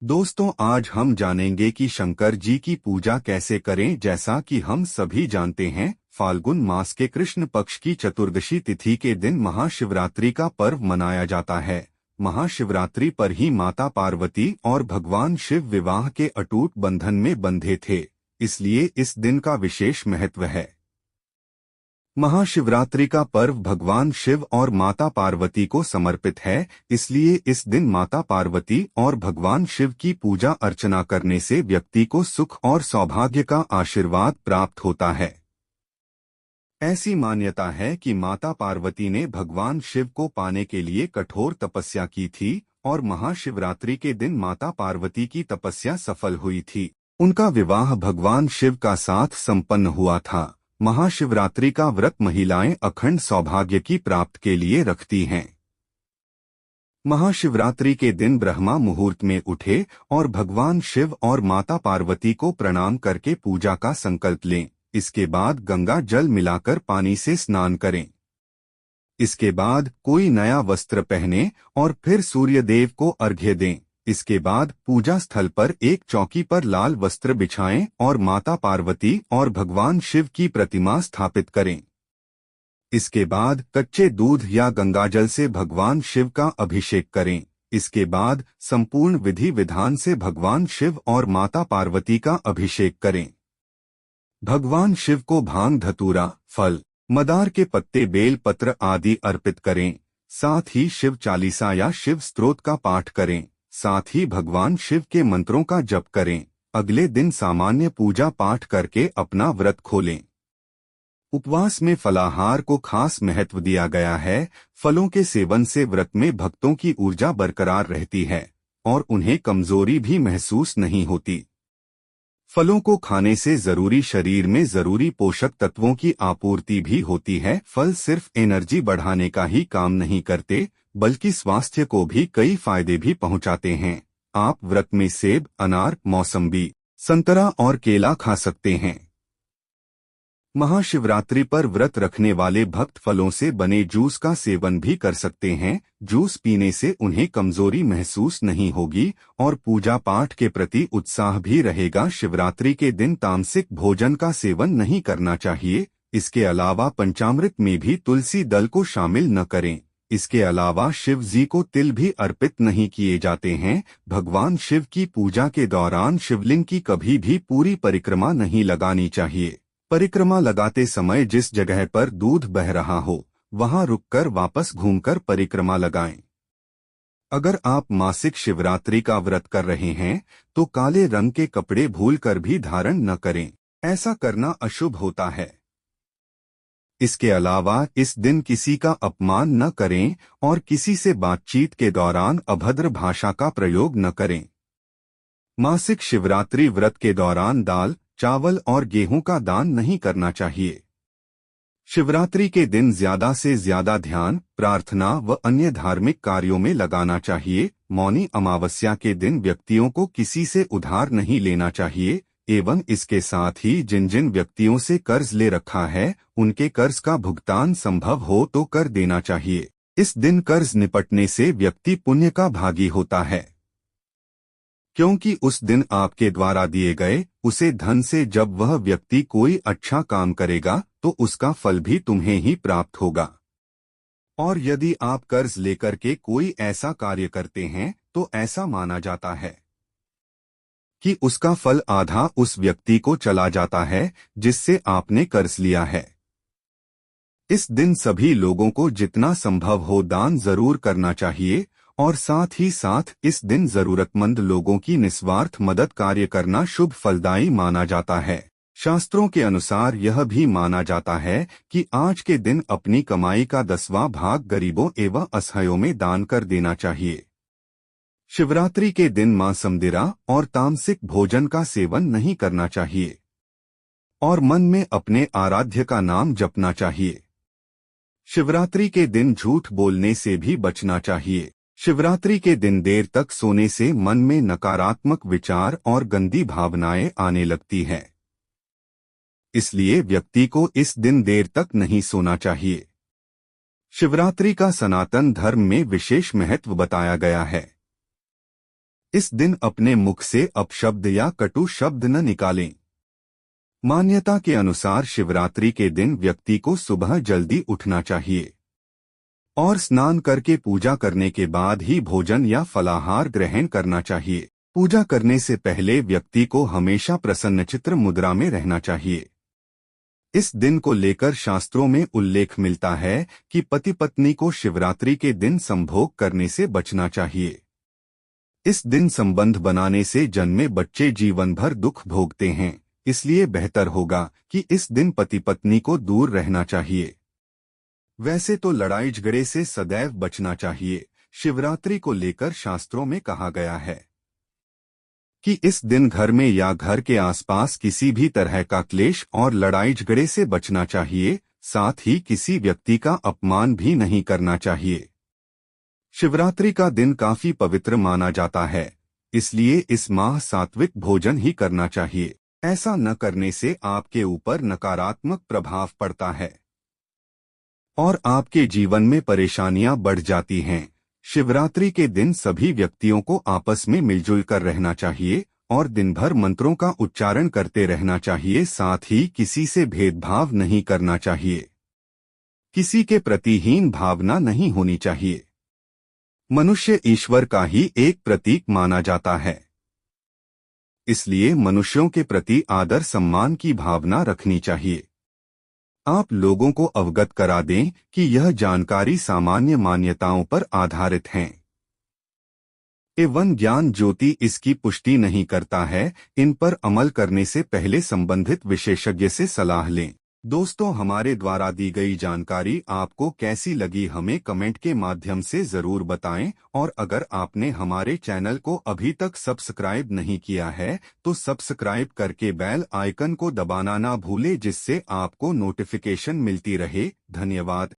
दोस्तों, आज हम जानेंगे कि शंकर जी की पूजा कैसे करें। जैसा कि हम सभी जानते हैं, फाल्गुन मास के कृष्ण पक्ष की चतुर्दशी तिथि के दिन महाशिवरात्रि का पर्व मनाया जाता है। महाशिवरात्रि पर ही माता पार्वती और भगवान शिव विवाह के अटूट बंधन में बंधे थे, इसलिए इस दिन का विशेष महत्व है। महाशिवरात्रि का पर्व भगवान शिव और माता पार्वती को समर्पित है, इसलिए इस दिन माता पार्वती और भगवान शिव की पूजा अर्चना करने से व्यक्ति को सुख और सौभाग्य का आशीर्वाद प्राप्त होता है। ऐसी मान्यता है कि माता पार्वती ने भगवान शिव को पाने के लिए कठोर तपस्या की थी और महाशिवरात्रि के दिन माता पार्वती की तपस्या सफल हुई थी। उनका विवाह भगवान शिव का साथ संपन्न हुआ था। महाशिवरात्रि का व्रत महिलाएं अखंड सौभाग्य की प्राप्ति के लिए रखती हैं। महाशिवरात्रि के दिन ब्रह्मा मुहूर्त में उठे और भगवान शिव और माता पार्वती को प्रणाम करके पूजा का संकल्प लें। इसके बाद गंगा जल मिलाकर पानी से स्नान करें। इसके बाद कोई नया वस्त्र पहने और फिर सूर्यदेव को अर्घ्य दें। इसके बाद पूजा स्थल पर एक चौकी पर लाल वस्त्र बिछाएं और माता पार्वती और भगवान शिव की प्रतिमा स्थापित करें। इसके बाद कच्चे दूध या गंगाजल से भगवान शिव का अभिषेक करें। इसके बाद संपूर्ण विधि विधान से भगवान शिव और माता पार्वती का अभिषेक करें। भगवान शिव को भांग, धतूरा, फल, मदार के पत्ते, बेल पत्र आदि अर्पित करें। साथ ही शिव चालीसा या शिव स्तोत्र का पाठ करें। साथ ही भगवान शिव के मंत्रों का जप करें। अगले दिन सामान्य पूजा पाठ करके अपना व्रत खोलें। उपवास में फलाहार को खास महत्व दिया गया है। फलों के सेवन से व्रत में भक्तों की ऊर्जा बरकरार रहती है और उन्हें कमजोरी भी महसूस नहीं होती। फलों को खाने से जरूरी शरीर में जरूरी पोषक तत्वों की आपूर्ति भी होती है। फल सिर्फ एनर्जी बढ़ाने का ही काम नहीं करते, बल्कि स्वास्थ्य को भी कई फायदे भी पहुंचाते हैं। आप व्रत में सेब, अनार, मौसम्बी, संतरा और केला खा सकते हैं। महाशिवरात्रि पर व्रत रखने वाले भक्त फलों से बने जूस का सेवन भी कर सकते हैं। जूस पीने से उन्हें कमजोरी महसूस नहीं होगी और पूजा पाठ के प्रति उत्साह भी रहेगा। शिवरात्रि के दिन तामसिक भोजन का सेवन नहीं करना चाहिए। इसके अलावा पंचामृत में भी तुलसी दल को शामिल न करें। इसके अलावा शिव जी को तिल भी अर्पित नहीं किए जाते हैं। भगवान शिव की पूजा के दौरान शिवलिंग की कभी भी पूरी परिक्रमा नहीं लगानी चाहिए। परिक्रमा लगाते समय जिस जगह पर दूध बह रहा हो, वहां रुककर वापस घूमकर परिक्रमा लगाएं। अगर आप मासिक शिवरात्रि का व्रत कर रहे हैं, तो काले रंग के कपड़े भूलकर भी धारण न करें। ऐसा करना अशुभ होता है। इसके अलावा इस दिन किसी का अपमान न करें और किसी से बातचीत के दौरान अभद्र भाषा का प्रयोग न करें। मासिक शिवरात्रि व्रत के दौरान दाल, चावल और गेहूं का दान नहीं करना चाहिए। शिवरात्रि के दिन ज्यादा से ज्यादा ध्यान, प्रार्थना व अन्य धार्मिक कार्यों में लगाना चाहिए। मौनी अमावस्या के दिन व्यक्तियों को किसी से उधार नहीं लेना चाहिए एवं इसके साथ ही जिन जिन व्यक्तियों से कर्ज ले रखा है, उनके कर्ज का भुगतान संभव हो तो कर देना चाहिए। इस दिन कर्ज निपटने से व्यक्ति पुण्य का भागी होता है, क्योंकि उस दिन आपके द्वारा दिए गए उसे धन से जब वह व्यक्ति कोई अच्छा काम करेगा तो उसका फल भी तुम्हें ही प्राप्त होगा। और यदि आप कर्ज लेकर के कोई ऐसा कार्य करते हैं तो ऐसा माना जाता है कि उसका फल आधा उस व्यक्ति को चला जाता है जिससे आपने कर्ज लिया है। इस दिन सभी लोगों को जितना संभव हो दान जरूर करना चाहिए और साथ ही साथ इस दिन जरूरतमंद लोगों की निस्वार्थ मदद कार्य करना शुभ फलदायी माना जाता है। शास्त्रों के अनुसार यह भी माना जाता है कि आज के दिन अपनी कमाई का 10वां भाग गरीबों एवं असहायों में दान कर देना चाहिए। शिवरात्रि के दिन मांसमदिरा और तामसिक भोजन का सेवन नहीं करना चाहिए और मन में अपने आराध्य का नाम जपना चाहिए। शिवरात्रि के दिन झूठ बोलने से भी बचना चाहिए। शिवरात्रि के दिन देर तक सोने से मन में नकारात्मक विचार और गंदी भावनाएं आने लगती हैं। इसलिए व्यक्ति को इस दिन देर तक नहीं सोना चाहिए। शिवरात्रि का सनातन धर्म में विशेष महत्व बताया गया है। इस दिन अपने मुख से अपशब्द या कटु शब्द न निकालें। मान्यता के अनुसार शिवरात्रि के दिन व्यक्ति को सुबह जल्दी उठना चाहिए और स्नान करके पूजा करने के बाद ही भोजन या फलाहार ग्रहण करना चाहिए। पूजा करने से पहले व्यक्ति को हमेशा प्रसन्नचित्त मुद्रा में रहना चाहिए। इस दिन को लेकर शास्त्रों में उल्लेख मिलता है कि पति पत्नी को शिवरात्रि के दिन संभोग करने से बचना चाहिए। इस दिन संबंध बनाने से जन्मे बच्चे जीवन भर दुख भोगते हैं, इसलिए बेहतर होगा कि इस दिन पति पत्नी को दूर रहना चाहिए। वैसे तो लड़ाई झगड़े से सदैव बचना चाहिए। शिवरात्रि को लेकर शास्त्रों में कहा गया है कि इस दिन घर में या घर के आसपास किसी भी तरह का क्लेश और लड़ाई झगड़े से बचना चाहिए। साथ ही किसी व्यक्ति का अपमान भी नहीं करना चाहिए। शिवरात्रि का दिन काफी पवित्र माना जाता है, इसलिए इस माह सात्विक भोजन ही करना चाहिए। ऐसा न करने से आपके ऊपर नकारात्मक प्रभाव पड़ता है और आपके जीवन में परेशानियां बढ़ जाती हैं। शिवरात्रि के दिन सभी व्यक्तियों को आपस में मिलजुल कर रहना चाहिए और दिन भर मंत्रों का उच्चारण करते रहना चाहिए। साथ ही किसी से भेदभाव नहीं करना चाहिए। किसी के प्रति हीन भावना नहीं होनी चाहिए। मनुष्य ईश्वर का ही एक प्रतीक माना जाता है, इसलिए मनुष्यों के प्रति आदर सम्मान की भावना रखनी चाहिए। आप लोगों को अवगत करा दें कि यह जानकारी सामान्य मान्यताओं पर आधारित है एवं ज्ञान ज्योति इसकी पुष्टि नहीं करता है। इन पर अमल करने से पहले संबंधित विशेषज्ञ से सलाह लें। दोस्तों, हमारे द्वारा दी गई जानकारी आपको कैसी लगी हमें कमेंट के माध्यम से जरूर बताएं और अगर आपने हमारे चैनल को अभी तक सब्सक्राइब नहीं किया है तो सब्सक्राइब करके बेल आइकन को दबाना ना भूलें, जिससे आपको नोटिफिकेशन मिलती रहे। धन्यवाद।